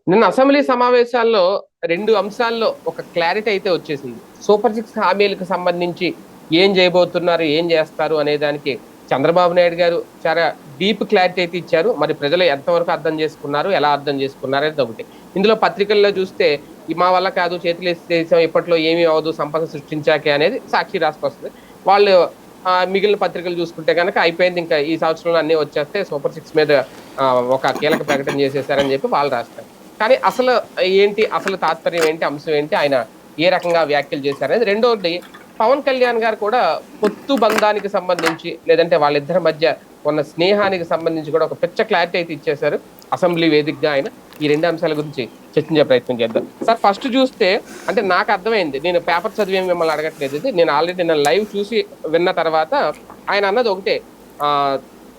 నిన్న అసెంబ్లీ సమావేశాల్లో రెండు అంశాల్లో ఒక క్లారిటీ అయితే వచ్చేసింది. సూపర్ సిక్స్ హామీలకు సంబంధించి ఏం చేయబోతున్నారు, ఏం చేస్తారు అనే దానికి చంద్రబాబు నాయుడు గారు చాలా డీప్ క్లారిటీ అయితే ఇచ్చారు. మరి ప్రజలు ఎంతవరకు అర్థం చేసుకున్నారు, ఎలా అర్థం చేసుకున్నారు అనేది ఒకటి. ఇందులో పత్రికల్లో చూస్తే మా వల్ల కాదు, చేతులు దేశం ఇప్పట్లో ఏమీ అవదు, సంపద సృష్టించాకే అనేది సాక్షి రాసుకొస్తుంది. వాళ్ళు మిగిలిన పత్రికలు చూసుకుంటే కనుక అయిపోయింది, ఇంకా ఈ సంవత్సరంలో అన్ని వచ్చేస్తే సూపర్ సిక్స్ మీద ఒక కీలక ప్రకటన చేసేసారని చెప్పి వాళ్ళు రాస్తారు. కానీ అసలు ఏంటి, అసలు తాత్పర్యం ఏంటి, అంశం ఏంటి, ఆయన ఏ రకంగా వ్యాఖ్యలు చేశారనేది. రెండోది, పవన్ కళ్యాణ్ గారు కూడా పొత్తు బంధానికి సంబంధించి లేదంటే వాళ్ళిద్దరి మధ్య ఉన్న స్నేహానికి సంబంధించి కూడా ఒక పెద్ద క్లారిటీ అయితే ఇచ్చేశారు అసెంబ్లీ వేదికగా. ఆయన ఈ రెండు అంశాల గురించి చర్చించే ప్రయత్నం చేద్దాం. సార్, ఫస్ట్ చూస్తే అంటే నాకు అర్థమైంది, నేను పేపర్ చదివేం మిమ్మల్ని అడగట్లేదు, ఇది నేను ఆల్రెడీ నేను లైవ్ చూసి విన్న తర్వాత ఆయన అన్నది ఒకటే,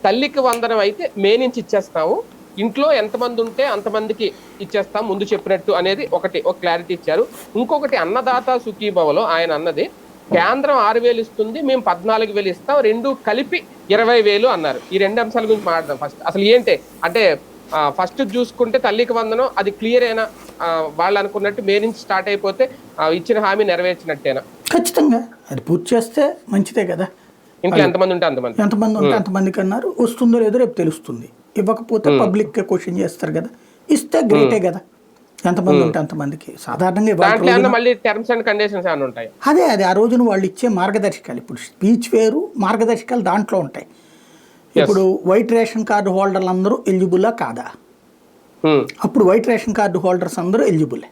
తల్లికి వందనం అయితే మే నుంచి ఇచ్చేస్తాము, ఇంట్లో ఎంతమంది ఉంటే అంతమందికి ఇచ్చేస్తాం ముందు చెప్పినట్టు అనేది ఒకటి, ఒక క్లారిటీ ఇచ్చారు. ఇంకొకటి, అన్నదాత సుఖీభవలో ఆయన అన్నది కేంద్రం 6,000 ఇస్తుంది, మేము 14,000 ఇస్తాం, రెండు కలిపి 20,000 అన్నారు. ఈ రెండు అంశాల గురించి మాట్లాడదాం. ఫస్ట్ అసలు ఏంటి అంటే, ఫస్ట్ చూసుకుంటే తల్లికి వందనం అది క్లియర్ అయినా, వాళ్ళు అనుకున్నట్టు మే నుంచి స్టార్ట్ అయిపోతే ఇచ్చిన హామీ నెరవేర్చినట్టేనా? ఖచ్చితంగా అది పూర్తి చేస్తే మంచిదే కదా. ఇంట్లో ఎంతమంది ఉంటే ఎంతమంది ఉంటే అంతమందికి అన్నారు. వస్తుందో లేదో రేపు తెలుస్తుంది. ఇవ్వకపోతే పబ్లిక్ క్వశ్చన్ చేస్తారు కదా, ఇస్తే గ్రేటే కదా. ఎంతమంది ఉంటే అంతమందికి. సాధారణంగా అదే ఆ రోజున వాళ్ళు ఇచ్చే మార్గదర్శకాలు, ఇప్పుడు స్పీచ్ వేరు, మార్గదర్శకాలు దాంట్లో ఉంటాయి. ఇప్పుడు వైట్ రేషన్ కార్డు హోల్డర్లు అందరూ ఎలిజిబుల్లా కాదా? అప్పుడు వైట్ రేషన్ కార్డు హోల్డర్స్ అందరూ ఎలిజిబులే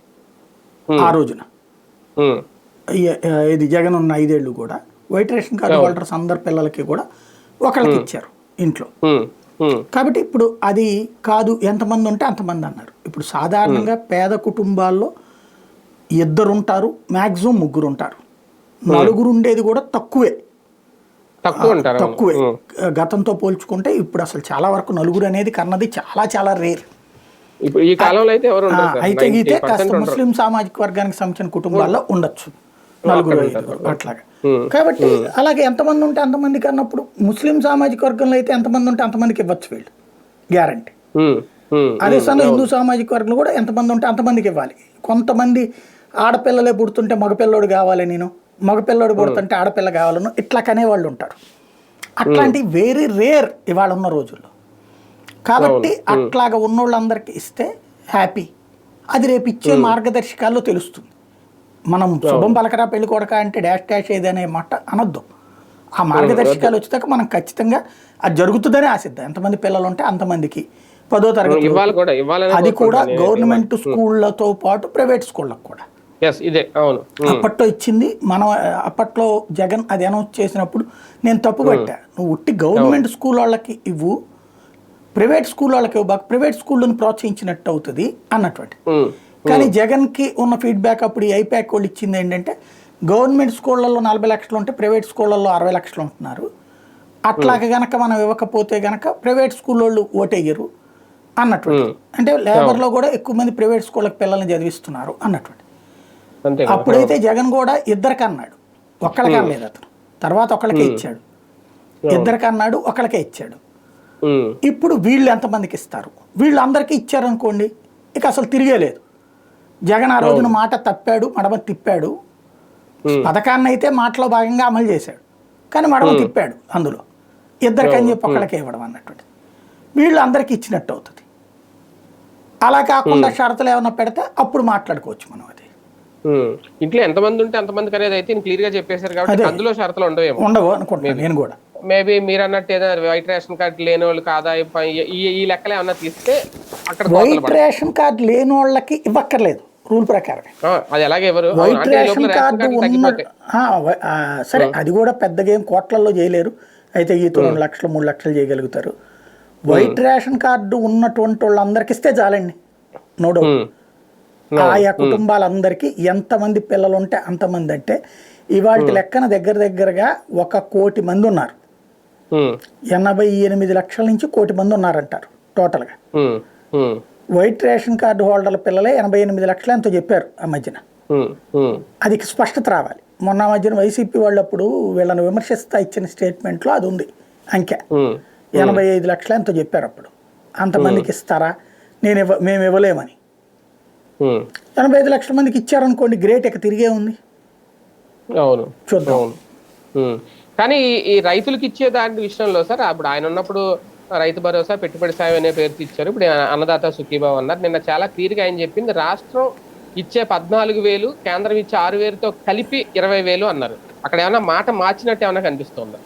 ఆ రోజున. ఇది జగన్ ఉన్న 5 ఏళ్ళు కూడా వైట్ రేషన్ కార్డు హోల్డర్స్ అందరి పిల్లలకి కూడా ఒకళ్ళకి ఇచ్చారు ఇంట్లో. కాబట్టి ఇప్పుడు అది కాదు, ఎంతమంది ఉంటే అంతమంది అన్నారు. ఇప్పుడు సాధారణంగా పేద కుటుంబాల్లో 2 ఉంటారు, మ్యాక్సిమం 3 ఉంటారు. 4 ఉండేది కూడా తక్కువే. గతంతో పోల్చుకుంటే ఇప్పుడు అసలు చాలా వరకు 4 అనేది కన్నది చాలా చాలా రేర్. అయితే గీతే కాస్త ముస్లిం సామాజిక వర్గానికి సంబంధించిన కుటుంబాల్లో ఉండొచ్చు 4-5 అట్లాగా. కాబట్టి అలాగే ఎంతమంది ఉంటే అంతమందికి అన్నప్పుడు ముస్లిం సామాజిక వర్గంలో అయితే ఎంతమంది ఉంటే అంతమందికి ఇవ్వచ్చు వీళ్ళు, గ్యారంటీ. అదే సమయంలో హిందూ సామాజిక వర్గంలో కూడా ఎంతమంది ఉంటే అంతమందికి ఇవ్వాలి. కొంతమంది ఆడపిల్లలే పుడుతుంటే మగపిల్లోడు కావాలి, నేను మగపిల్లోడు పుడుతుంటే ఆడపిల్ల కావాలను ఇట్లా కనేవాళ్ళు ఉంటారు. అట్లాంటి వెరీ రేర్ ఇవాళ ఉన్న రోజుల్లో. కాబట్టి అట్లాగా ఉన్నోళ్ళందరికీ ఇస్తే హ్యాపీ. అది రేపు ఇచ్చే మార్గదర్శకాల్లో తెలుస్తుంది. మనం శుభం పలకరా పెళ్లి కొడక అంటే డాష్ డాష్ ఏదనే మాట అనొద్దు. ఆ మార్గదర్శకాలు వచ్చేదాకా మనం ఖచ్చితంగా అది జరుగుతుందని ఆశిద్దాం. ఎంతమంది పిల్లలు ఉంటే అంతమందికి 10వ తరగతి, అది కూడా గవర్నమెంట్ స్కూళ్ళతో పాటు ప్రైవేట్ స్కూళ్ళకు కూడా అప్పట్లో ఇచ్చింది. మనం అప్పట్లో జగన్ అది అనౌన్స్ చేసినప్పుడు నేను తప్పు పట్టా, నువ్వు ఉట్టి గవర్నమెంట్ స్కూల్ వాళ్ళకి ఇవ్వు, ప్రైవేట్ స్కూల్ వాళ్ళకి ఇవ్వబాక, ప్రైవేట్ స్కూళ్ళని ప్రోత్సహించినట్టు అవుతుంది అన్నటువంటి. కానీ జగన్కి ఉన్న ఫీడ్బ్యాక్ అప్పుడు ఈ ఐప్యాక్ వాళ్ళు ఇచ్చింది ఏంటంటే, గవర్నమెంట్ స్కూళ్ళల్లో 40 లక్షలు ఉంటే ప్రైవేట్ స్కూళ్ళల్లో 60 లక్షలు ఉంటున్నారు, అట్లాగే గనక మనం ఇవ్వకపోతే గనక ప్రైవేట్ స్కూల్ వాళ్ళు ఓటేయరు అన్నటువంటి. అంటే లేబర్లో కూడా ఎక్కువ మంది ప్రైవేట్ స్కూళ్ళకి పిల్లల్ని చదివిస్తున్నారు అన్నటువంటి. అప్పుడైతే జగన్ కూడా 2కి అన్నాడు, ఒక్కళ్ళకి అనలేదు అతను. తర్వాత ఒకళ్ళకే ఇచ్చాడు, 2కి అన్నాడు, ఒకళ్ళకే ఇచ్చాడు. ఇప్పుడు వీళ్ళు ఎంతమందికి ఇస్తారు? వీళ్ళందరికీ ఇచ్చారనుకోండి, ఇక అసలు తిరిగే లేదు. జగన్ ఆ రోజున మాట తప్పాడు, మడమ తిప్పాడు. పథకాన్ని అయితే మాటలో భాగంగా అమలు చేశాడు, కానీ మడమ తిప్పాడు అందులో. 2కి అని చెప్పి ఒకళ్ళకే ఇవ్వడం అన్నటువంటి. వీళ్ళు అందరికీ ఇచ్చినట్టు అవుతుంది. అలా కాకుండా షరతులు ఏమన్నా పెడితే అప్పుడు మాట్లాడుకోవచ్చు మనం. అది ఇంట్లో ఎంతమంది ఉంటే అంతమందికి అనేది అయితే క్లియర్ గా చెప్పేశారు కాబట్టి అందులో షరతులు ఉండవు అనుకుంటున్నాను నేను కూడా. మేబీ మీరు అన్నట్టు ఏదైనా వైట్ రేషన్ కార్డు లేని వాళ్ళకి ఆదాయం ఈ లెక్కలు ఏమన్నా తీస్తే అక్కడ వైట్ రేషన్ కార్డు లేని వాళ్ళకి ఇవ్వక్కర్లేదు రూల్ ప్రకారం. అది ఎలాగే ఎవరు వైట్ రేషన్ కార్డు సరే, అది కూడా పెద్దగా ఏం కోట్లలో చేయలేరు. అయితే ఈ 2 లక్షలు 3 లక్షలు చేయగలుగుతారు. వైట్ రేషన్ కార్డు ఉన్నటువంటి వాళ్ళందరికి ఇస్తే చాలండి, నో డౌట్. ఆయా కుటుంబాలందరికీ ఎంతమంది పిల్లలు ఉంటే అంతమంది. అంటే ఇవాళ లెక్కన దగ్గరగా 1 కోటి మంది ఉన్నారు. 88 లక్షల నుంచి 1 కోటి మంది ఉన్నారంటారు టోటల్గా. వైట్ రేషన్ కార్డు హోల్డర్ల పిల్లలే 88 లక్షలు ఎంతో చెప్పారు ఆ మధ్యన. అది స్పష్టత రావాలి. మొన్న మధ్యన వైసీపీ వాళ్ళప్పుడు వీళ్ళని విమర్శిస్తా ఇచ్చిన స్టేట్మెంట్లో అది ఉంది అంకె. 85 లక్షలు ఎంతో చెప్పారు అప్పుడు. అంతమందికి ఇస్తారా, మేము ఇవ్వలేమని. ఉమ్. 85 లక్షల మందికి ఇచ్చారనుకోండి, గ్రేట్, ఇక తిరిగే ఉంది. అవును చూద్దాం. అవును. కానీ ఈ రైతులకు ఇచ్చే దాని విషయంలో సార్, అప్పుడు ఆయన ఉన్నప్పుడు రైతు భరోసా, పెట్టుబడి సాయం అనే పేరుతో ఇచ్చారు. ఇప్పుడు అన్నదాత సుఖీభావ్ అన్నారు. నిన్న చాలా క్లియర్ గా ఆయన చెప్పింది, రాష్ట్రం ఇచ్చే 14,000, కేంద్రం ఇచ్చే 6,000తో కలిపి 20,000 అన్నారు. అక్కడ ఏమైనా మాట మార్చినట్టు ఏమైనా కనిపిస్తుందా?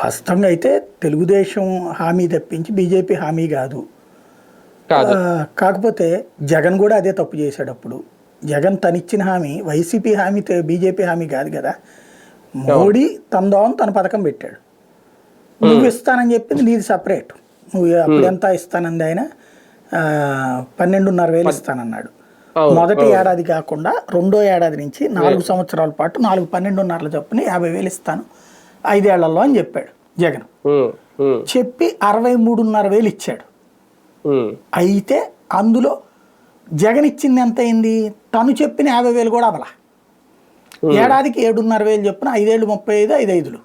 వాస్తవంగా అయితే తెలుగుదేశం హామీ తప్పించి బీజేపీ హామీ కాదు. కాకపోతే జగన్ కూడా అదే తప్పు చేశాడు. అప్పుడు జగన్ తనిచ్చిన హామీ వైసీపీ హామీ, బీజేపీ హామీ కాదు కదా. మోడీ తందాం తన పథకం పెట్టాడు. నువ్వు ఇస్తానని చెప్పింది నీది సపరేట్. నువ్వు అప్పుడు ఎంత ఇస్తానంది ఆయన 12,500 ఇస్తానన్నాడు. మొదటి ఏడాది కాకుండా రెండో ఏడాది నుంచి 4 సంవత్సరాల పాటు 4 12,500 చొప్పున 50,000 ఇస్తాను 5 ఏళ్లలో అని చెప్పాడు జగన్. చెప్పి 63,500 ఇచ్చాడు. అయితే అందులో జగన్ ఇచ్చింది ఎంత అయింది? తను చెప్పిన 50,000 కూడా అవలా. ఏడాదికి 7,500 చొప్పున 5 ఏళ్ళు 35, 5 5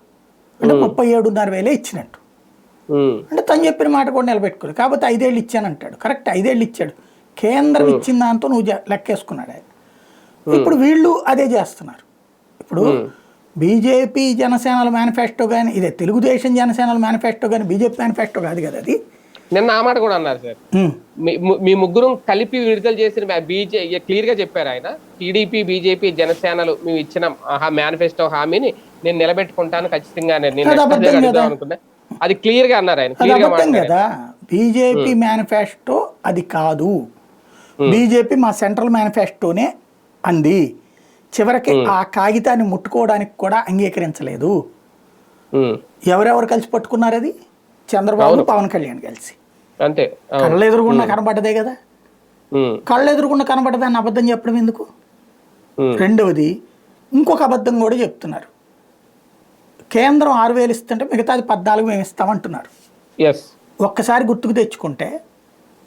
అంటే 37,500 ఇచ్చినట్టు. అంటే తను చెప్పిన మాట కూడా నిలబెట్టుకోలేదు. కాకపోతే 5 ఏళ్ళు ఇచ్చానంటాడు. కరెక్ట్, 5 ఏళ్ళు ఇచ్చాడు. కేంద్రం ఇచ్చిన దాంతో నువ్వు లెక్కేసుకున్నాడు ఆయన. ఇప్పుడు వీళ్ళు అదే చేస్తున్నారు. ఇప్పుడు బీజేపీ జనసేనల మేనిఫెస్టో కానీ, ఇదే తెలుగుదేశం జనసేనల మేనిఫెస్టో కానీ బీజేపీ మేనిఫెస్టో కాదు కదా అది. నిన్న ఆ మాట కూడా అన్నారు సార్. మీ ముగ్గురు కలిపి విడుదల చేసిన క్లియర్ గా చెప్పారు ఆయన. టీడీపీ, బీజేపీ, జనసేనలు మేము ఇచ్చిన మేనిఫెస్టో హామీని నేను నిలబెట్టుకుంటాను ఖచ్చితంగా అనుకున్నా. అది క్లియర్ గా అన్నారు ఆయన. కదా బీజేపీ మేనిఫెస్టో అది కాదు. బీజేపీ మా సెంట్రల్ మేనిఫెస్టోనే అంది. చివరికి ఆ కాగితాన్ని ముట్టుకోవడానికి కూడా అంగీకరించలేదు. ఎవరెవరు కలిసి పట్టుకున్నారు అది? చంద్రబాబు, పవన్ కళ్యాణ్ కలిసి. అంతే. కళ్ళ ఎదురుగుండా కనబడ్డదే కదా. కళ్ళ ఎదురుగుండా కనబడ్డదాన్ని అబద్ధం చెప్పడం ఎందుకు? రెండవది ఇంకొక అబద్ధం కూడా చెప్తున్నారు. కేంద్రం 6,000 ఇస్తుంటే మిగతాది 14 మేము ఇస్తామంటున్నారు. ఒక్కసారి గుర్తుకు తెచ్చుకుంటే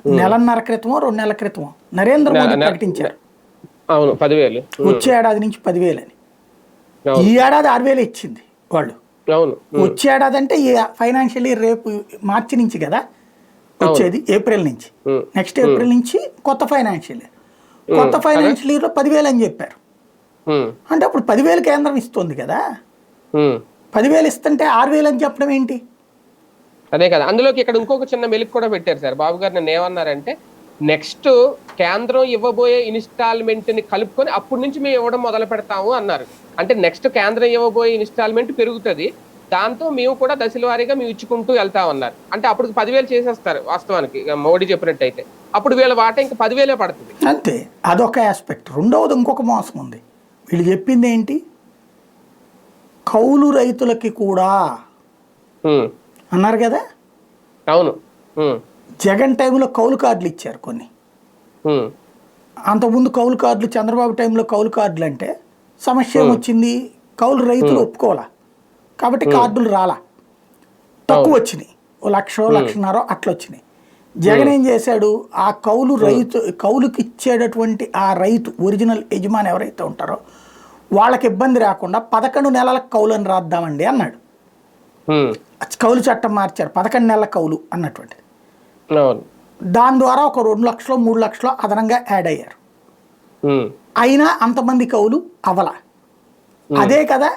1.5 క్రితమో 2 నెలల క్రితమో నరేంద్ర మోదీ ప్రకటించారు 10,000 వచ్చే ఏడాది నుంచి 10,000 అని. ఈ ఏడాది 6,000 ఇచ్చింది వాళ్ళు. వచ్చే ఏడాది అంటే ఈ ఫైనాన్షియల్ ఇయర్ రేపు మార్చి నుంచి కదా వచ్చేది, ఏప్రిల్ నుంచి. నెక్స్ట్ ఏప్రిల్ నుంచి కొత్త ఫైనాన్షియల్ ఇయర్. కొత్త ఫైనాన్షియల్ ఇయర్ లో 10,000 అని చెప్పారు. అంటే అప్పుడు 10,000 కేంద్రం ఇస్తుంది కదా. 10,000 ఇస్తుంటే 6,000 అని చెప్పడం ఏంటి? అదే కదా. అందులోకి ఇక్కడ ఇంకొక చిన్న మెలిక్ కూడా పెట్టారు సార్. బాబు గారు నన్ను ఏమన్నారంటే, నెక్స్ట్ కేంద్రం ఇవ్వబోయే ఇన్స్టాల్మెంట్ ని కలుపుకొని అప్పటి నుంచి మేము ఇవ్వడం మొదలు పెడతాము అన్నారు. అంటే నెక్స్ట్ కేంద్రం ఇవ్వబోయే ఇన్స్టాల్మెంట్ పెరుగుతుంది, దాంతో మేము కూడా దశల వారీగా మేము ఇచ్చుకుంటూ వెళ్తామన్నారు. అంటే అప్పుడు 10,000 చేసేస్తారు వాస్తవానికి మోడీ చెప్పినట్టయితే. అప్పుడు వీళ్ళ వాట ఇంకా 10,000 పడుతుంది. అంతే, అదొక ఆస్పెక్ట్. రెండవది ఇంకొక మోసం ఉంది. వీళ్ళు చెప్పింది ఏంటి? కౌలు రైతులకి కూడా అన్నారు కదా. అవును, జగన్ టైంలో కౌలు కార్డులు ఇచ్చారు కొన్ని. అంతకుముందు కౌలు కార్డులు, చంద్రబాబు టైంలో కౌలు కార్డులు అంటే సమస్య ఏమొచ్చింది? కౌలు రైతులు ఒప్పుకోవాలా కాబట్టి కార్డులు రాలా, తక్కువ వచ్చినాయి. 1,00,000, 1,50,000 అట్లా వచ్చినాయి. జగన్ ఏం చేశాడు? ఆ కౌలుకి ఇచ్చేటటువంటి ఆ రైతు ఒరిజినల్ యజమాని ఎవరైతే ఉంటారో వాళ్ళకి ఇబ్బంది రాకుండా 11 నెలలకు కౌలుని రాద్దామండి అన్నాడు. కౌలు చట్టం మార్చారు, 11 నెలల కౌలు అన్నటువంటిది. దాని ద్వారా ఒక 2 లక్షలు 3 లక్షలు అదనంగా యాడ్ అయ్యారు. అయినా అంతమంది కౌలు అవల. అదే కదా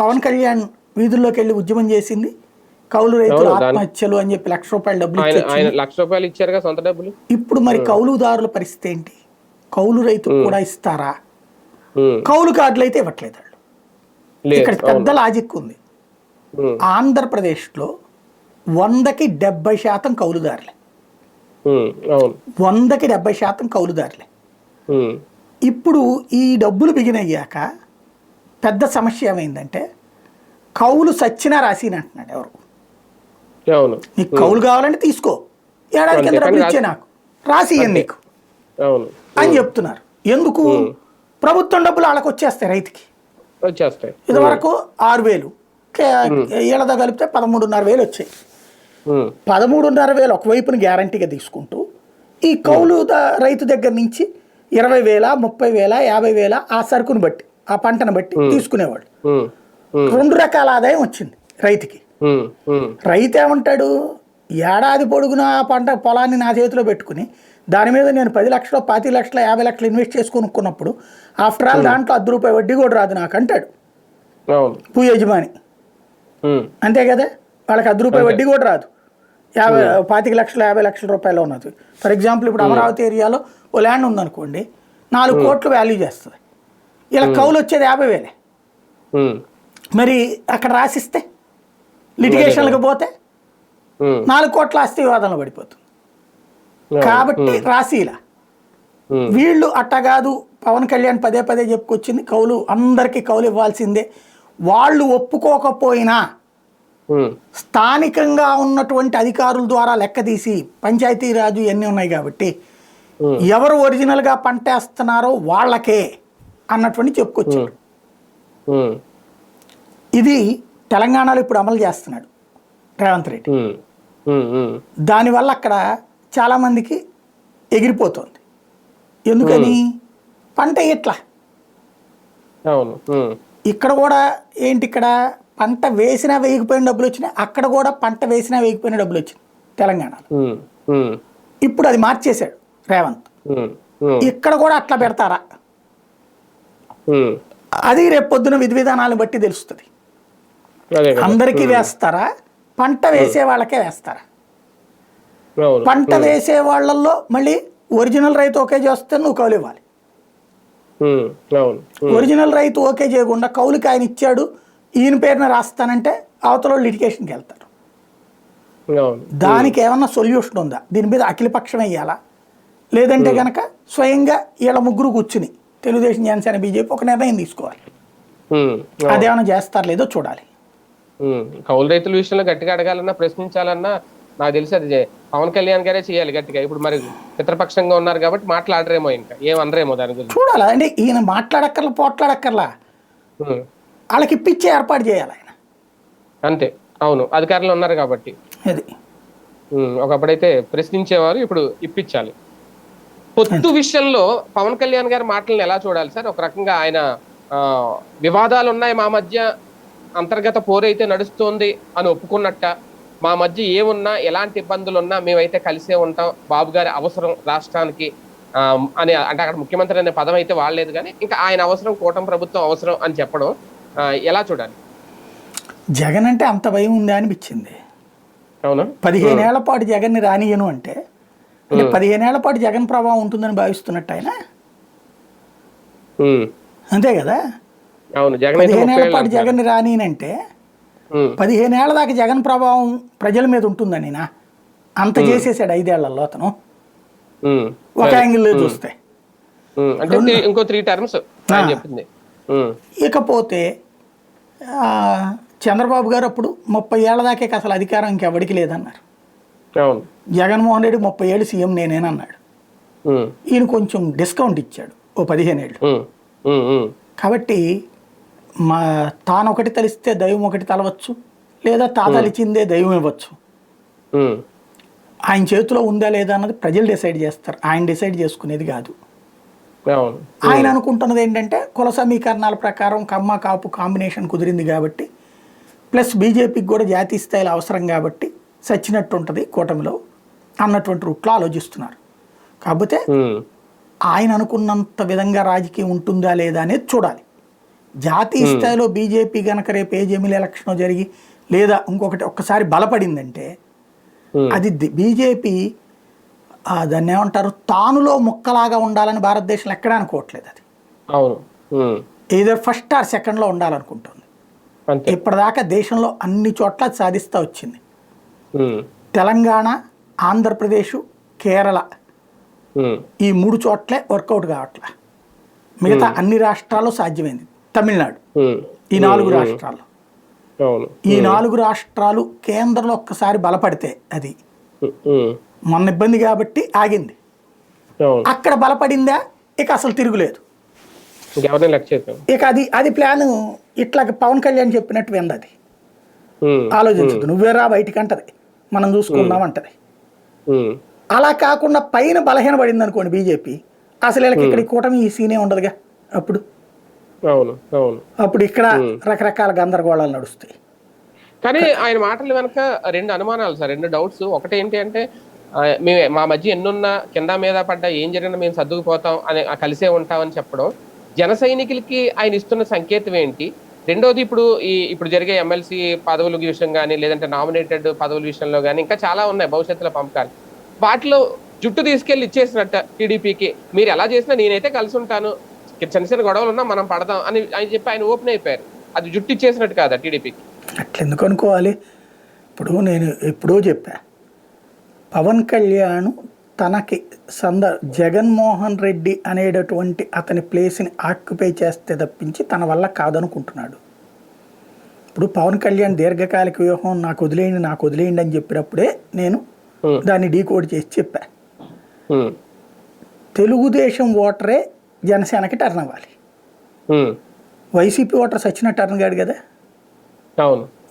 పవన్ కళ్యాణ్ వీధుల్లోకి వెళ్ళి ఉద్యమం చేసింది. కౌలు రైతులు ఆత్మహత్యలు అని చెప్పి ₹1,00,000 డబ్బులు ఇచ్చారు సొంత డబ్బులు. ఇప్పుడు మరి కౌలుదారుల పరిస్థితి ఏంటి? కౌలు రైతులు కూడా ఇస్తారా? కౌలు కార్డులు అయితే ఇవ్వట్లేదు వాళ్ళు. ఇక్కడ పెద్ద లాజిక్ ఉంది. ఆంధ్రప్రదేశ్లో 100కి 70% కౌలుదారులే. 100కి 70% కౌలుదారులే. ఇప్పుడు ఈ డబ్బులు బిగినయ్యాక పెద్ద సమస్య ఏమైందంటే, కౌలు సచ్చినా రాసిని అంటున్నాడు ఎవరు. నీకు కౌలు కావాలంటే తీసుకో, ఏడాది కింద డబ్బులు ఇచ్చే నాకు రాసి నీకు అని చెప్తున్నారు. ఎందుకు? ప్రభుత్వం డబ్బులు వాళ్ళకి వచ్చేస్తాయి, రైతుకి వచ్చేస్తాయి. ఇదివరకు 6,000 ఏళ్ళతో కలిపితే 13,500 వచ్చాయి. 13,500 ఒకవైపున గ్యారంటీగా తీసుకుంటూ ఈ కౌలు రైతు దగ్గర నుంచి 20,000, 30,000, 50,000 ఆ సరుకును బట్టి, ఆ పంటను బట్టి తీసుకునేవాడు. 2 రకాల ఆదాయం వచ్చింది రైతుకి. రైతు ఏమంటాడు? ఏడాది పొడుగునా ఆ పంట పొలాన్ని నా చేతిలో పెట్టుకుని దాని మీద నేను 10 లక్షలు 25 లక్షలు 50 లక్షలు ఇన్వెస్ట్ చేసి కొనుక్కున్నప్పుడు ఆఫ్టర్ ఆల్ దాంట్లో ₹10 వడ్డీ కూడా రాదు నాకు అంటాడు భూ యజమాని. అంతే కదా, వాళ్ళకి ₹10 వడ్డీ కూడా రాదు. 25 లక్షలు 50 లక్షల రూపాయలు ఉన్నది. ఫర్ ఎగ్జాంపుల్ ఇప్పుడు అమరావతి ఏరియాలో ఓ ల్యాండ్ ఉందనుకోండి, 4 కోట్లు వాల్యూ చేస్తుంది, ఇలా కౌలు వచ్చేది 50,000. మరి అక్కడ రాసిస్తే లిటిగేషన్లకు పోతే 4 కోట్ల ఆస్తి వివాదంలో పడిపోతుంది. కాబట్టి రాసిలా వీళ్ళు అట్ట కాదు, పవన్ కళ్యాణ్ పదే పదే చెప్పుకొచ్చింది కౌలు అందరికీ కౌలు ఇవ్వాల్సిందే. వాళ్ళు ఒప్పుకోకపోయినా స్థానికంగా ఉన్నటువంటి అధికారుల ద్వారా లెక్క తీసి పంచాయతీరాజు ఇవన్నీ ఉన్నాయి కాబట్టి ఎవరు ఒరిజినల్గా పంట వేస్తున్నారో వాళ్ళకే అన్నటువంటి చెప్పుకొచ్చారు. ఇది తెలంగాణలో ఇప్పుడు అమలు చేస్తున్నాడు రేవంత్ రెడ్డి. దానివల్ల అక్కడ చాలామందికి ఎగిరిపోతుంది. ఎందుకని పంట ఇట్లా ఇక్కడ కూడా ఏంటి, ఇక్కడ పంట వేసినా వేయకపోయిన డబ్బులు వచ్చినాయి, అక్కడ కూడా పంట వేసినా వేయకపోయిన డబ్బులు వచ్చినాయి తెలంగాణలో. ఇప్పుడు అది మార్చేశాడు రేవంత్. ఇక్కడ కూడా అట్లా పెడతారా, అది రేపు పొద్దున విధి విధానాలను బట్టి తెలుస్తుంది. అందరికీ వేస్తారా, పంట వేసే వాళ్ళకే వేస్తారా? పంట వేసే వాళ్ళల్లో మళ్ళీ ఒరిజినల్ రైతు ఓకే చేస్తే నువ్వు కౌలు ఇవ్వాలి. ఒరిజినల్ రైతు ఓకే చేయకుండా కౌలుకి ఆయన ఇచ్చాడు ఈయన పేరున రాస్తానంటే అవతల లిటిగేషన్కి వెళ్తారు. దానికి ఏమన్నా సొల్యూషన్ ఉందా? దీని మీద అఖిలపక్షం వేయాలా, లేదంటే కనుక స్వయంగా వీళ్ళ ముగ్గురు కూర్చుని తెలుగుదేశం, జనసేన, బీజేపీ ఒక నిర్ణయం తీసుకోవాలి. అదేమన్నా చేస్తారు లేదో చూడాలి. కౌలు రైతుల విషయంలో గట్టిగా అడగాలన్నా ప్రశ్నించాలన్నా నాకు తెలిసి అది పవన్ కళ్యాణ్ గారే చేయాలి గట్టిగా. ఇప్పుడు మరి మిత్రపక్షంగా ఉన్నారు కాబట్టి మాట్లాడరేమో, ఇంకా ఏమనరేమో దాని గురించి. చూడాలి అంటే ఈయన మాట్లాడక్కర్లా పోట్లాడక్కర్లా, వాళ్ళకి ఇప్పించే ఏర్పాటు చేయాలి ఆయన. అంతే, అవును, అధికారులు ఉన్నారు కాబట్టి. అది ఒకప్పుడైతే ప్రశ్నించేవారు, ఇప్పుడు ఇప్పించాలి. పొత్తు విషయంలో పవన్ కళ్యాణ్ గారి మాటలను ఎలా చూడాలి సార్? ఒక రకంగా ఆయన వివాదాలు ఉన్నాయి మా మధ్య, అంతర్గత పోరైతే నడుస్తోంది అని ఒప్పుకున్నట్ట, మా మధ్య ఏమున్నా ఎలాంటి ఇబ్బందులు ఉన్నా మేమైతే కలిసే ఉంటాం, బాబు గారి అవసరం రాష్ట్రానికి అని, అంటే అక్కడ ముఖ్యమంత్రి అనే పదం అయితే వాడలేదు కానీ ఇంకా ఆయన అవసరం, కూటమి ప్రభుత్వం అవసరం అని చెప్పడం ఎలా చూడాలి? జగన్ అంటే అంత భయం ఉందా అనిపించింది. అవునా? 15 ఏళ్ల పాటు జగన్ని రానియను అంటే 15 ఏళ్ల పాటు జగన్ ప్రభావం ఉంటుందని భావిస్తున్నట్టు ఆయన. అంతే కదా, 15 ఏళ్ల పాటు జగన్ని రానియనంటే 15 ఏళ్ల దాకా జగన్ ప్రభావం ప్రజల మీద ఉంటుందని అంత చేసేసాడు 5 ఏళ్లలో అతను. ఒక యాంగిల్లో చూస్తే ఇంకో 3 టర్మ్స్ చెప్పింది. ఇకపోతే చంద్రబాబు గారు అప్పుడు 30 ఏళ్ల దాకే అసలు అధికారం ఇంకెవడికి లేదన్నారు. జగన్మోహన్ రెడ్డి 30 ఏళ్ళు సీఎం నేనేనన్నాడు. ఈయన కొంచెం డిస్కౌంట్ ఇచ్చాడు, ఓ 15 ఏళ్ళు. కాబట్టి తాను ఒకటి తలిస్తే దైవం ఒకటి తలవచ్చు, లేదా తాతలిచిందే దైవం ఇవ్వచ్చు. ఆయన చేతిలో ఉందా లేదా అన్నది ప్రజలు డిసైడ్ చేస్తారు, ఆయన డిసైడ్ చేసుకునేది కాదు. ఆయన అనుకుంటున్నది ఏంటంటే కుల సమీకరణాల ప్రకారం కమ్మ కాపు కాంబినేషన్ కుదిరింది కాబట్టి, ప్లస్ బీజేపీకి కూడా జాతీయ స్థాయిలో అవసరం కాబట్టి సచ్చినట్టు ఉంటుంది కూటమిలో అన్నటువంటి రూట్లో ఆలోచిస్తున్నారు. కాకపోతే ఆయన అనుకున్నంత విధంగా రాజకీయం ఉంటుందా లేదా అనేది చూడాలి. జాతీయ స్థాయిలో బీజేపీ కనుక రేపు ఏ జమిలి ఎలక్షన్ జరిగి లేదా ఇంకొకటి ఒక్కసారి బలపడిందంటే అది బీజేపీ దాన్ని ఏమంటారు, తానులో ముక్కలాగా ఉండాలని భారతదేశంలో ఎక్కడా అనుకోవట్లేదు. అది ఏదో ఫస్ట్ ఆర్ సెకండ్లో ఉండాలనుకుంటుంది. ఇప్పటిదాకా దేశంలో అన్ని చోట్ల సాధిస్తూ వచ్చింది. తెలంగాణ, ఆంధ్రప్రదేశ్, కేరళ ఈ 3 చోట్లే వర్కౌట్ కావట్లే. మిగతా అన్ని రాష్ట్రాల్లో సాధ్యమైంది. తమిళనాడు, ఈ 4 రాష్ట్రాల్లో, ఈ 4 రాష్ట్రాలు కేంద్రంలో ఒక్కసారి బలపడితే అది మొన్న ఇబ్బంది కాబట్టి ఆగింది. అక్కడ బలపడిందా ఇక అసలు తిరుగులేదు. ఇక అది ప్లాన్ ఇట్లా పవన్ కళ్యాణ్ చెప్పినట్టు వింది. అది ఆలోచించదు, నువ్వేరా బయటికి అంటది, మనం చూసుకుందాం అంటది. అలా కాకుండా పైన బలహీన పడింది అనుకోండి బీజేపీ, అసలు వీళ్ళకి ఇక్కడ కూటమి ఈ సీనే ఉండదుగా. అప్పుడు ఇక్కడ రకరకాల గందరగోళాలు నడుస్తాయి. కానీ ఆయన మాటలు వెనక రెండు అనుమానాలు సార్, రెండు డౌట్స్. ఒకటి ఏంటి అంటే మా మధ్య ఎన్నున్నా కింద మీద పడ్డా ఏం జరిగినా మేము సర్దుకుపోతాం అని, కలిసే ఉంటామని చెప్పడం జన సైనికులకి ఆయన ఇస్తున్న సంకేతం ఏంటి? రెండోది ఇప్పుడు జరిగే ఎమ్మెల్సీ పదవుల విషయం కానీ, లేదంటే నామినేటెడ్ పదవుల విషయంలో కానీ ఇంకా చాలా ఉన్నాయి భవిష్యత్తులో పంపకాలు. వాటిలో జుట్టు తీసుకెళ్లి ఇచ్చేసినట్ట టీడీపీకి, మీరు ఎలా చేసినా నేనైతే కలిసి ఉంటాను, చిన్న చిన్న గొడవలు ఉన్నా మనం పడదాం అని ఆయన చెప్పి ఆయన ఓపెన్ అయిపోయారు. అది జుట్టు ఇచ్చేసినట్టు కాదా టీడీపీకి? అట్లా ఎందుకు అనుకోవాలి? ఇప్పుడు నేను ఎప్పుడూ చెప్పా, పవన్ కళ్యాణ్ తనకి జగన్మోహన్ రెడ్డి అనేటటువంటి అతని ప్లేస్ని ఆక్యుపై చేస్తే తప్పించి తన వల్ల కాదనుకుంటున్నాడు. ఇప్పుడు పవన్ కళ్యాణ్ దీర్ఘకాలిక వ్యూహం నాకు వదిలేయండి అని చెప్పినప్పుడే నేను దాన్ని డీకోడ్ చేసి చెప్పా. తెలుగుదేశం ఓటరే జనసేనకి టర్న్ అవ్వాలి. వైసీపీ ఓటర్ సచిన టర్న్ కాదు కదా.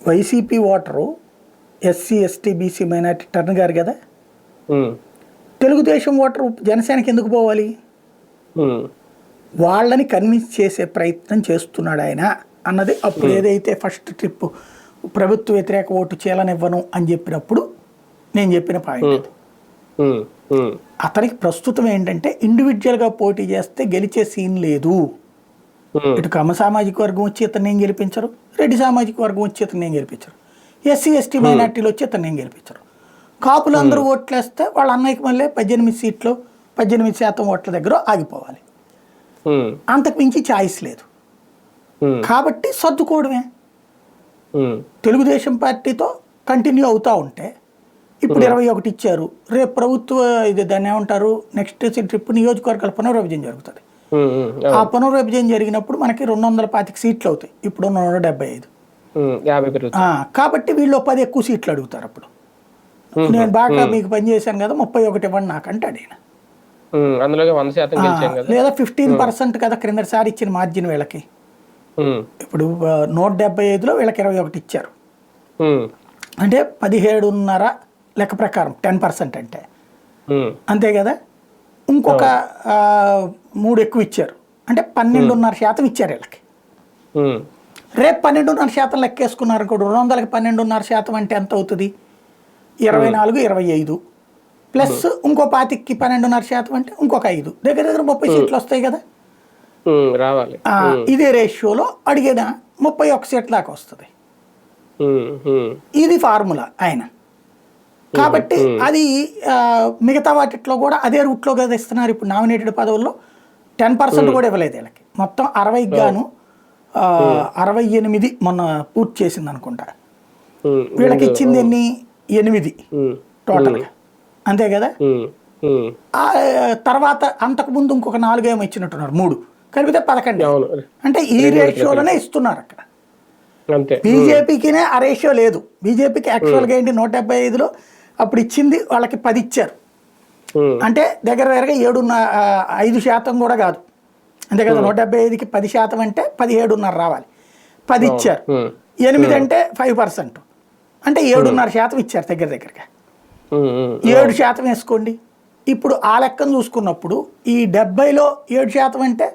YCP voter SC ST BC minority turn గారు కదా. తెలుగుదేశం ఓటరు జనసేనకి ఎందుకు పోవాలి? వాళ్ళని కన్విన్స్ చేసే ప్రయత్నం చేస్తున్నాడు ఆయన అన్నది అప్పుడు ఏదైతే ఫస్ట్ ట్రిప్ ప్రభుత్వ వ్యతిరేక ఓటు చేయాలనివ్వను అని చెప్పినప్పుడు నేను చెప్పిన పాయింట్. అతనికి ప్రస్తుతం ఏంటంటే ఇండివిజువల్గా పోటీ చేస్తే గెలిచే సీన్ లేదు. ఇటు కమ్మ సామాజిక వర్గం వచ్చి ఇతను నేను గెలిపించరు, రెడ్డి సామాజిక వర్గం వచ్చి ఇతను నేను గెలిపించరు, ఎస్సీ ఎస్టీ మైనార్టీలు వచ్చి ఇతను నేను గెలిపించరు. కాపులు అందరూ ఓట్లేస్తే వాళ్ళ అన్నయ్యకి మళ్ళీ 18% ఓట్ల దగ్గర ఆగిపోవాలి. అంతకు మించి ఛాయిస్ లేదు. కాబట్టి సర్దుకోవడమే. తెలుగుదేశం పార్టీతో కంటిన్యూ అవుతూ ఉంటే ఇప్పుడు 21 ఇచ్చారు, రేపు ప్రభుత్వ ఇది దాన్ని ఏమంటారు, నెక్స్ట్ ట్రిప్ నియోజకవర్గాల పునర్విభజన జరుగుతుంది. ఆ పునర్విభజన జరిగినప్పుడు మనకి 225 సీట్లు అవుతాయి, ఇప్పుడు 175. కాబట్టి వీళ్ళు 10 ఎక్కువ సీట్లు అడుగుతారు. అప్పుడు నేను బాగా మీకు పనిచేశాను కదా 31 ఇవ్వండి నాకంటాడు ఈయన. లేదా 15% కదా క్రిందసారి ఇచ్చిన మార్జిన్ వీళ్ళకి. ఇప్పుడు 175లో వీళ్ళకి 21 ఇచ్చారు అంటే 17.5 లెక్క ప్రకారం 10% అంటే అంతే కదా. ఇంకొక 3 ఎక్కువ ఇచ్చారు అంటే 12.5% ఇచ్చారు వీళ్ళకి. రేపు 12.5% లెక్కేసుకున్నారు కూడా. 200కి 12.5% అంటే ఎంత అవుతుంది? 24, 25 ప్లస్ ఇంకో 25కి 12.5% అంటే ఇంకొక 5, దగ్గర 30 సీట్లు వస్తాయి కదా రావాలి. ఇదే రేషియోలో అడిగిన 31 సీట్ల దాకా వస్తుంది. ఇది ఫార్ములా ఆయన. కాబట్టి అది మిగతా వాటిలో కూడా అదే రూట్లో కదా ఇస్తున్నారు. ఇప్పుడు నామినేటెడ్ పదవుల్లో 10% కూడా ఇవ్వలేదు వీళ్ళకి. మొత్తం 60కి గాను 68 మొన్న పూర్తి చేసింది అనుకుంటా. వీళ్ళకి ఇచ్చింది ఎన్ని? 8 టోటల్గా, అంతే కదా. తర్వాత అంతకుముందు ఇంకొక 4 ఏమో ఇచ్చినట్టున్నారు, 3 కలిపితే 11. అంటే ఈ రేషియోలోనే ఇస్తున్నారు అక్కడ. బీజేపీకినే ఆ రేషియో లేదు. బీజేపీకి యాక్చువల్గా ఏంటి 175లో అప్పుడు ఇచ్చింది వాళ్ళకి 10 ఇచ్చారు అంటే దగ్గర 5% కూడా కాదు, అంతే కదా. 175కి 10% అంటే 17.5 రావాలి. 10 ఇచ్చారు, 8 అంటే 5% అంటే 7.5% ఇచ్చారు దగ్గరగా. 7% వేసుకోండి. ఇప్పుడు ఆ లెక్కను చూసుకున్నప్పుడు ఈ 70లో 7% అంటే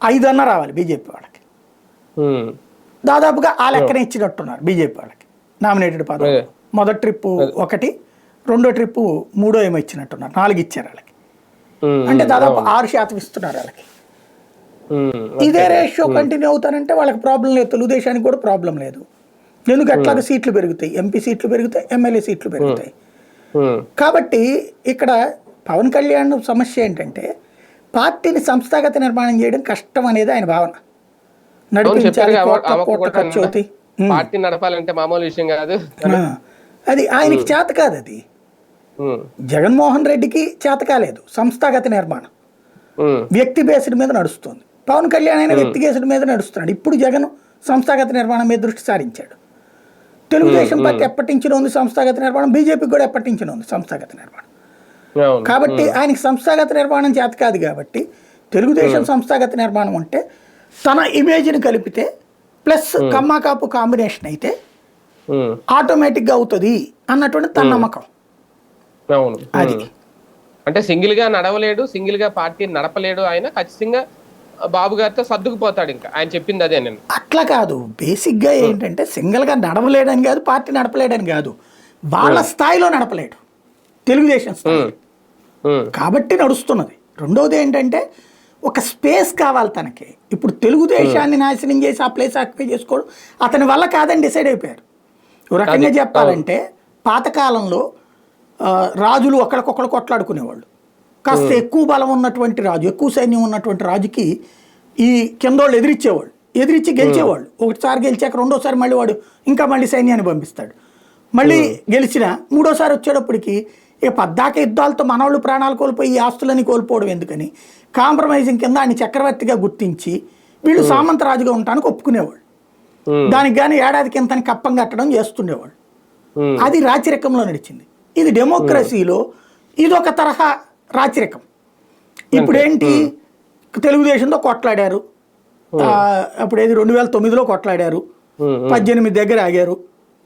5 అన్న రావాలి బీజేపీ వాళ్ళకి. దాదాపుగా ఆ లెక్కనే ఇచ్చినట్టున్నారు బీజేపీ వాళ్ళకి నామినేటెడ్ పదవి. మొదటి ట్రిప్పు 1, రెండో ట్రిప్పు 3 ఏమో ఇచ్చినట్టున్నారు, 4 ఇచ్చారు వాళ్ళకి. అంటే దాదాపు 6% ఇస్తున్నారు వాళ్ళకి. ఇదే రేషియో కంటిన్యూ అవుతానంటే వాళ్ళకి ప్రాబ్లం లేదు, తెలుగుదేశానికి కూడా ప్రాబ్లం లేదు. ఎందుకు అట్లాగే సీట్లు పెరుగుతాయి, ఎంపీ సీట్లు పెరుగుతాయి, ఎమ్మెల్యే సీట్లు పెరుగుతాయి. కాబట్టి ఇక్కడ పవన్ కళ్యాణ్ సమస్య ఏంటంటే పార్టీని సంస్థాగత నిర్మాణం చేయడం కష్టం అనేది ఆయన భావన. నడిపించాలి, కోట్ల ఖర్చు అవుతాయి, పార్టీ నడపాలంటే మామూలు విషయం కాదు. అది ఆయనకి చేత కాదు. అది జగన్మోహన్ రెడ్డికి చేత కాలేదు. సంస్థాగత నిర్మాణం వ్యక్తి బేస్డ్ మీద నడుస్తుంది. పవన్ కళ్యాణ్ అయినా వ్యక్తి బేస్డ్ మీద నడుస్తున్నాడు. ఇప్పుడు జగన్ సంస్థాగత నిర్మాణం మీద దృష్టి సారించాడు. తెలుగుదేశం పార్టీ ఎప్పటి నుంచినో ఉంది సంస్థాగత నిర్మాణం, బీజేపీకి కూడా ఎప్పటి నుంచినో ఉంది సంస్థాగత నిర్మాణం. కాబట్టి ఆయనకి సంస్థాగత నిర్మాణం చేత కాదు. కాబట్టి తెలుగుదేశం సంస్థాగత నిర్మాణం అంటే తన ఇమేజ్ని కలిపితే ప్లస్ కమ్మా కాపు కాంబినేషన్ అయితే ఆటోమేటిక్గా అవుతుంది అన్నటువంటి తన నమ్మకం. అది అంటే సింగిల్ గా నడవలేడు, సింగిల్ గా పార్టీ నడపలేడు ఆయన. ఖచ్చితంగా బాబు గారితో సర్దుకుపోతాడు, ఇంకా ఆయన చెప్పింది అదే. నేను అట్లా కాదు, బేసిక్గా ఏంటంటే సింగిల్గా నడవలేడని కాదు, పార్టీ నడపలేడని కాదు, వాళ్ళ స్థాయిలో నడపలేడు తెలుగుదేశం స్థాయి కాబట్టి నడుస్తున్నది. రెండోది ఏంటంటే ఒక స్పేస్ కావాలి తనకి. ఇప్పుడు తెలుగుదేశాన్ని నాశనం చేసి ఆ ప్లేస్ ఆక్యుపై చేసుకోవడం అతని వల్ల కాదని డిసైడ్ అయిపోయారు. ఒక రకంగా చెప్పాలంటే పాతకాలంలో రాజులు ఒకరికొకరు కొట్లాడుకునేవాళ్ళు. కాస్త ఎక్కువ బలం ఉన్నటువంటి రాజు, ఎక్కువ సైన్యం ఉన్నటువంటి రాజుకి ఈ కిందోళ్ళు ఎదిరించి గెలిచేవాళ్ళు. ఒకసారి గెలిచాక రెండోసారి మళ్ళీ వాడు ఇంకా మళ్ళీ సైన్యాన్ని పంపిస్తాడు. మళ్ళీ గెలిచిన మూడోసారి వచ్చేటప్పటికి ఇక పద్దాక యుద్ధాలతో మనవాళ్ళు ప్రాణాలు కోల్పోయి ఈ ఆస్తులని కోల్పోవడం ఎందుకని కాంప్రమైజింగ్ కింద ఆయన చక్రవర్తిగా గుర్తించి వీళ్ళు సామంతరాజుగా ఉండడానికి ఒప్పుకునేవాళ్ళు. దానికి కానీ ఏడాదికి ఇంతని కప్పం కట్టడం చేస్తుండేవాళ్ళు. అది రాచరికంలో నడిచింది. ఇది డెమోక్రసీలో ఇదొక తరహా రాచరికం. ఇప్పుడేంటి, తెలుగుదేశంతో కొట్లాడారు, అప్పుడు ఏది 2009లో కొట్లాడారు, 18 దగ్గర ఆగారు,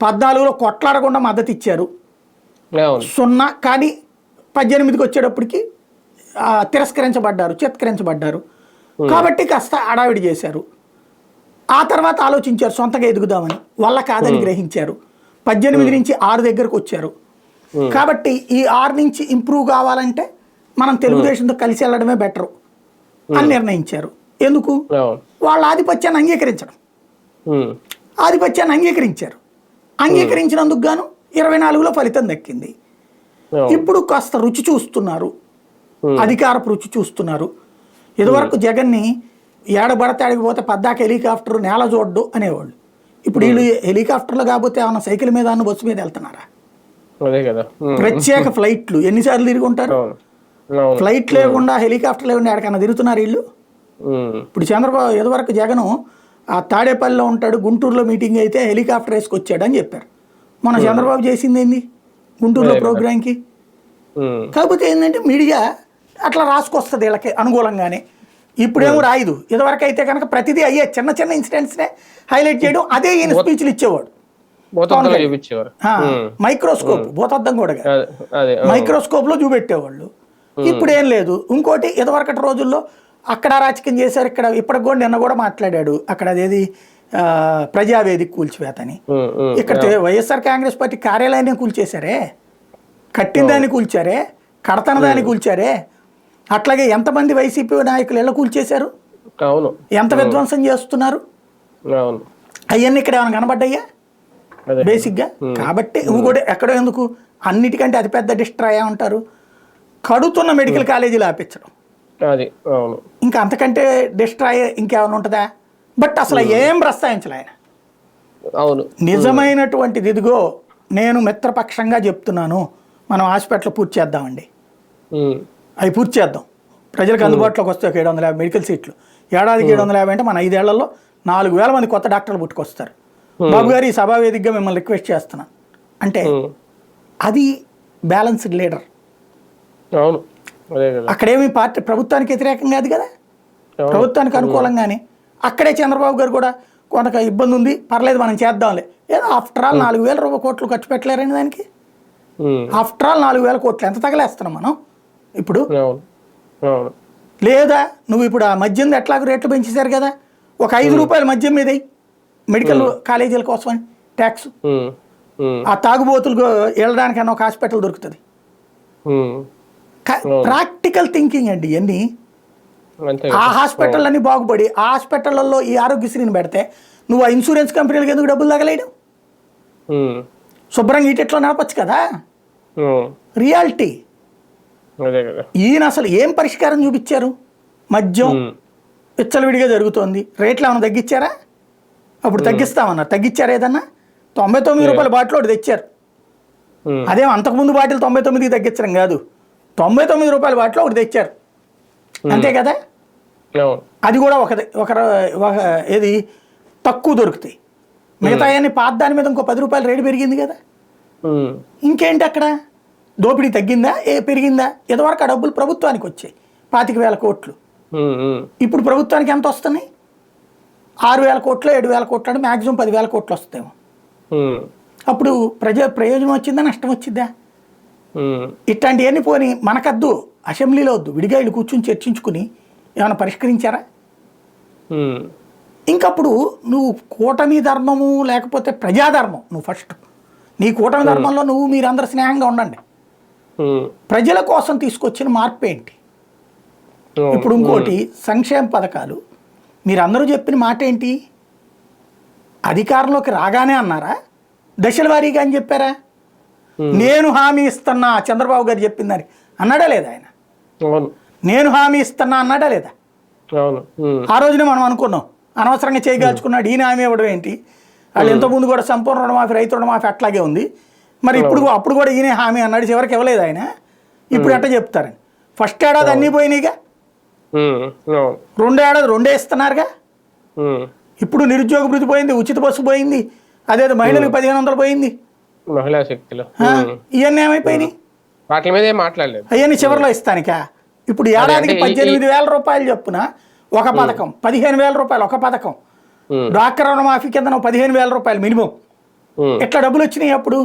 14లో కొట్లాడకుండా మద్దతు ఇచ్చారు 0, కానీ 18కి వచ్చేటప్పటికి చిత్కరించబడ్డారు. కాబట్టి కాస్త అడావిడి చేశారు. ఆ తర్వాత ఆలోచించారు సొంతగా ఎదుగుదామని, వల్ల కాదని గ్రహించారు. 18 నుంచి 6 దగ్గరకు వచ్చారు. కాబట్టి ఈ 6 నుంచి ఇంప్రూవ్ కావాలంటే మనం తెలుగుదేశంతో కలిసి వెళ్ళడమే బెటరు అని నిర్ణయించారు. ఎందుకు? వాళ్ళ ఆధిపత్యాన్ని అంగీకరించారు. అంగీకరించినందుకు గాను 24లో ఫలితం దక్కింది. ఇప్పుడు కాస్త రుచి చూస్తున్నారు, అధికారపు రుచి చూస్తున్నారు. ఇదివరకు జగన్ని ఏడబడితే ఆడిపోతే పద్దాక హెలికాప్టర్ నేల చూడ్డు అనేవాళ్ళు. ఇప్పుడు వీళ్ళు హెలికాప్టర్లో కాకపోతే ఏమన్నా సైకిల్ మీద బస్సు మీద వెళ్తున్నారా? ప్రత్యేక ఫ్లైట్లు ఎన్నిసార్లు తిరిగి ఉంటారు? ఫ్లైట్ లేకుండా హెలికాప్టర్ లేకుండా ఎక్కడికన్నా తిరుగుతున్నారు వీళ్ళు. ఇప్పుడు చంద్రబాబు ఇదివరకు జగను ఆ తాడేపల్లిలో ఉంటాడు, గుంటూరులో మీటింగ్ అయితే హెలికాప్టర్ వేసుకొచ్చాడు అని చెప్పారు. మన చంద్రబాబు చేసింది ఏంది గుంటూరులో ప్రోగ్రాంకి? కాకపోతే ఏంటంటే మీడియా అట్లా రాసుకొస్తుంది వీళ్ళకి అనుకూలంగానే. ఇప్పుడేమో రాయదు. ఇదివరకు అయితే కనుక ప్రతిదీ అయ్యే చిన్న చిన్న ఇన్సిడెంట్స్నే హైలైట్ చేయడం, అదే ఈయన స్పీచ్లు ఇచ్చేవాడు. మైక్రోస్కోప్, భూతద్దం కూడా మైక్రోస్కోప్ లో చూపెట్టేవాళ్ళు. ఇప్పుడు ఏం లేదు. ఇంకోటి, ఇదివరకటి రోజుల్లో అక్కడ రాజకీయం చేశారు, ఇక్కడ ఇప్పటికి కూడా నిన్న కూడా మాట్లాడాడు అక్కడ అదేది ప్రజావేదిక కూల్చివేతని. ఇక్కడ వైఎస్ఆర్ కాంగ్రెస్ పార్టీ కార్యాలయాన్ని కూల్చేశారే, కట్టిన దాన్ని కూల్చారే, కడతన దాన్ని కూల్చారే. అట్లాగే ఎంతమంది వైసీపీ నాయకులు ఎలా కూల్చేశారు, ఎంత విధ్వంసం చేస్తున్నారు, అవన్నీ ఇక్కడ ఏమైనా కనబడ్డాయా బేసిక్గా? కాబట్టి ఇంకోటి ఎక్కడో ఎందుకు, అన్నిటికంటే అతిపెద్ద డిస్ట్రాయ్ ఉంటారు కడుతున్న మెడికల్ కాలేజీలు ఆపించడం. ఇంకా అంతకంటే డిస్ట్రాయ్ ఇంకేమైనా ఉంటుందా? బట్ అసలు ఏం ప్రస్తావించలే ఆయన. నిజమైనటువంటిది ఇదిగో నేను మిత్రపక్షంగా చెప్తున్నాను, మనం హాస్పిటల్ పూర్తి చేద్దామండి, అవి పూర్తి చేద్దాం, ప్రజలకు అందుబాటులోకి వస్తే 750 మెడికల్ సీట్లు, ఏడాదికి 750 అంటే మన 5 ఏళ్లలో 4000 మంది కొత్త డాక్టర్లు పుట్టుకొస్తారు. బాబు గారు ఈ సభావేదికగా మిమ్మల్ని రిక్వెస్ట్ చేస్తున్నాను అంటే అది బ్యాలెన్స్డ్ లీడర్. అక్కడేమి పార్టీ ప్రభుత్వానికి వ్యతిరేకం కాదు కదా, ప్రభుత్వానికి అనుకూలంగానే. అక్కడే చంద్రబాబు గారు కూడా కొంత ఇబ్బంది ఉంది, పర్లేదు మనం చేద్దాంలే, ఏదో ఆఫ్టర్ ఆల్ 4000 కోట్లు ఖర్చు పెట్టలేరండి దానికి. ఆఫ్టర్ ఆల్ 4000 కోట్లు ఎంత తగలేస్తున్నాం మనం ఇప్పుడు? లేదా నువ్వు ఇప్పుడు ఆ మద్యం ఎట్లాగో రేట్లు పెంచేశారు కదా, ఒక 5 రూపాయల మద్యం మీద మెడికల్ కాలేజీల కోసం ట్యాక్స్, ఆ తాగుబోతులు వెళ్ళడానికన్నా ఒక హాస్పిటల్ దొరుకుతుంది. ప్రాక్టికల్ థింకింగ్ అండి ఇవన్నీ. ఆ హాస్పిటల్ అన్ని బాగుపడి ఆ హాస్పిటల్లో ఈ ఆరోగ్యశ్రీని పెడితే నువ్వు ఆ ఇన్సూరెన్స్ కంపెనీలకు ఎందుకు డబ్బులు తగలేయడం? శుభ్రంగా ఈటెట్లో నడపచ్చు కదా. రియాలిటీ ఈయన అసలు ఏం పరిష్కారం చూపించారు? మద్యం విచ్చలవిడిగా జరుగుతోంది, రేట్లు ఏమైనా తగ్గించారా? అప్పుడు తగ్గిస్తామన్నారు, తగ్గించారా? ఏదన్నా 99 రూపాయల బాటిల్ ఒకటి తెచ్చారు. అదేం అంతకుముందు బాటిల్ 99కి తగ్గించడం కాదు, 99 రూపాయల బాటిల్ ఒకటి తెచ్చారు, అంతే కదా. అది కూడా ఒక ఏది తక్కువ దొరుకుతాయి, మిగతా అన్ని పాత దాని మీద ఇంకో 10 రూపాయలు రేటు పెరిగింది కదా. ఇంకేంటి అక్కడ దోపిడీ తగ్గిందా పెరిగిందా? ఇదివరకు ఆ డబ్బులు ప్రభుత్వానికి వచ్చాయి 25,000 కోట్లు, ఇప్పుడు ప్రభుత్వానికి ఎంత వస్తున్నాయి? 6,000 కోట్లు 7,000 కోట్లు అంటే మ్యాక్సిమం 10,000 కోట్లు వస్తాయేమో. అప్పుడు ప్రయోజనం వచ్చిందా నష్టం వచ్చిందా? ఇట్లాంటివన్నీ పోని మనకద్దు, అసెంబ్లీలో వద్దు, విడిగా వీళ్ళు కూర్చుని చర్చించుకుని ఏమైనా పరిష్కరించారా? ఉమ్, ఇంకప్పుడు నువ్వు కూటమి ధర్మము లేకపోతే ప్రజాధర్మం, నువ్వు ఫస్ట్ నీ కూటమి ధర్మంలో నువ్వు మీరందరూ స్నేహంగా ఉండండి. ఉమ్, ప్రజల కోసం తీసుకొచ్చిన మార్పు ఏంటి? అవును, ఇప్పుడు ఇంకోటి, సంక్షేమ పథకాలు మీరందరూ చెప్పిన మాట ఏంటి? అధికారంలోకి రాగానే అన్నారా, దశల వారీగా అని చెప్పారా? నేను హామీ ఇస్తున్నా చంద్రబాబు గారు చెప్పిందని అన్నాడా లేదా ఆయన? అవును, నేను హామీ ఇస్తున్నా అన్నాడా లేదా? అవును, ఉమ్, ఆ రోజునే మనం అనుకున్నాం అనవసరంగా చేయగాల్చుకున్నాడు, ఈయన హామీ ఇవ్వడం ఏంటి? వాళ్ళు ఇంతకుముందు కూడా సంపూర్ణ రుణమాఫీ, రైతు రుణమాఫీ అట్లాగే ఉంది. మరి ఇప్పుడు అప్పుడు కూడా ఈయన హామీ అన్నాడు, చివరికి ఇవ్వలేదు ఆయన. ఇప్పుడు ఎట్లా చెప్తారని? ఫస్ట్ ఏడాది అన్నీ పోయినాయిగా, ఉమ్, అవును, 2 ఏడాది 2 ఇస్తున్నారుగా. ఉమ్, ఇప్పుడు నిరుద్యోగ భృతి పోయింది, ఉచిత బస్సు పోయింది, అదేదో మహిళలకు 1500 పోయింది. మహిళా శక్తిలో ఇవన్నీ ఏమైపోయినాయి? వాటి మీద ఏం మాట్లాడలేదు. అవన్నీ చివరిలో ఇస్తానికా? ఇప్పుడు ఏడాదికి 18,000 రూపాయలు చొప్పున ఒక పథకం, 15,000 రూపాయలు ఒక పథకం. డ్వాక్రా రుణమాఫీ కింద 15,000 రూపాయలు మినిమం. ఎట్లా డబ్బులు వచ్చినాయి అప్పుడు?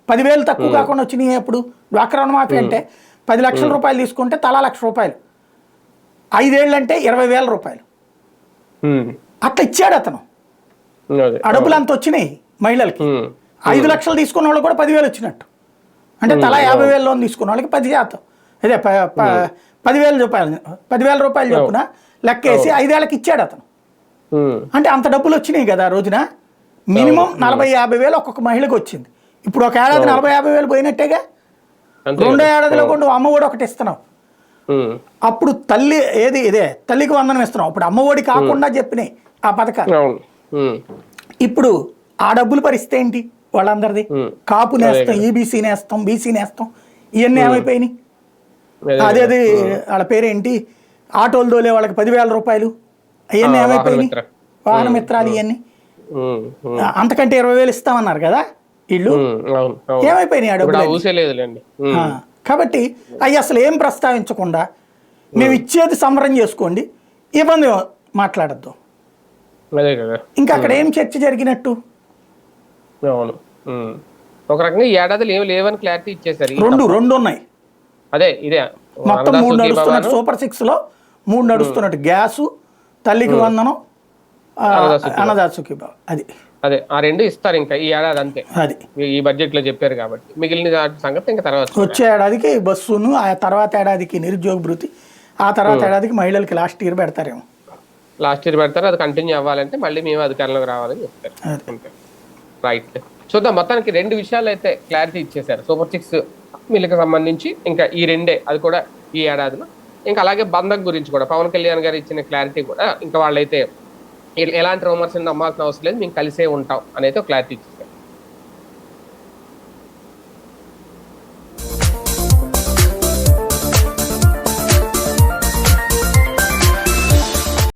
10,000 తక్కువ కాకుండా వచ్చినాయి అప్పుడు. డ్వాక్రా రుణమాఫీ అంటే 10 లక్షల రూపాయలు తీసుకుంటే తలా 1,00,000 రూపాయలు, 5 ఏళ్ళు అంటే 20,000 రూపాయలు అట్లా ఇచ్చాడు అతను. ఆ డబ్బులు అంత వచ్చినాయి మహిళలకి. 5 లక్షలు తీసుకున్న వాళ్ళకి కూడా 10,000 వచ్చినట్టు. అంటే తలా 50,000 లోన్ తీసుకున్న వాళ్ళకి 10%, అదే 10,000 రూపాయలు చొప్పున లెక్కేసి 5 ఏళ్ళకి ఇచ్చాడు అతను. అంటే అంత డబ్బులు వచ్చినాయి కదా ఆ రోజున. మినిమం 40-50 వేలు ఒక్కొక్క మహిళకు వచ్చింది. ఇప్పుడు ఒక ఏడాది 40-50 వేలు పోయినట్టేగా. 2 ఏడాదిలో కూడా అమ్మ ఒడి ఒకటి ఇస్తున్నావు. అప్పుడు తల్లి ఏది ఇదే తల్లికి వందనం ఇస్తున్నావు. ఇప్పుడు అమ్మ ఒడి కాకుండా చెప్పినాయి ఆ పథకాలు. ఇప్పుడు ఆ డబ్బులు పరిస్థితి ఏంటి వాళ్ళందరిది? కాపు నేస్తాం, ఈబీసీ నేస్తాం, బీసీ నేస్తాం, ఇవన్నీ ఏమైపోయినాయి? అదేది వాళ్ళ పేరేంటి, ఆటోలు దోలే వాళ్ళకి 10,000 రూపాయలు, అవన్నీ ఏమైపోయినాయి? వాహన మిత్రాలు ఇవన్నీ. అంతకంటే 20,000 ఇస్తామన్నారు కదా వీళ్ళు, ఏమైపోయినాయి ఆ డబ్బులు? కాబట్టి అవి అసలు ఏం ప్రస్తావించకుండా మేము ఇచ్చేది సంబరం చేసుకోండి, ఇబ్బంది మాట్లాడద్దు. ఇంకా అక్కడ ఏం చర్చ జరిగినట్టు? అవును, ఒక రకంగా ఈ ఏడాదిలో ఏమి లేవని క్లారిటీ ఇచ్చేసారు. రెండు ఉన్నాయి. అదే ఇదే మొత్తం 3 నడుస్తున్నట్టు, సూపర్ 6 లో 3 నడుస్తున్నట్టు. గ్యాసు, తల్లికి వందనం, అన్నదాత సుఖీభావ. అది అదే ఆ 2 ఇస్తారు ఇంకా ఈ ఏడాది అంతే. అది ఈ బడ్జెట్ లో చెప్పారు కాబట్టి మిగిలిన సంగతి ఇంకా తర్వాత. వచ్చే ఏడాదికి బస్సును, ఆ తర్వాత ఏడాదికి నిరుద్యోగ భృతి, ఆ తర్వాత ఏడాదికి మహిళలకి లాస్ట్ ఇయర్ పెడతారేమో. లాస్ట్ ఇయర్ పెడతారు, అది కంటిన్యూ అవ్వాలంటే మళ్ళీ మేము అధికారంలోకి రావాలని చెప్తారు. రైట్, చూద్దాం. మొత్తానికి 2 విషయాలు అయితే క్లారిటీ ఇచ్చేసారు. సూపర్ 6 మిల్లుకి సంబంధించి ఇంకా ఈ 2, అది కూడా ఈ ఏడాదిలో. ఇంకా అలాగే బంధం గురించి కూడా పవన్ కళ్యాణ్ గారు ఇచ్చిన క్లారిటీ కూడా ఇంకా వాళ్ళైతే ఎలాంటి రూమర్స్ నమ్మాల్సిన అవసరం లేదు, మేము కలిసే ఉంటాం అనేది క్లారిటీ ఇచ్చారు.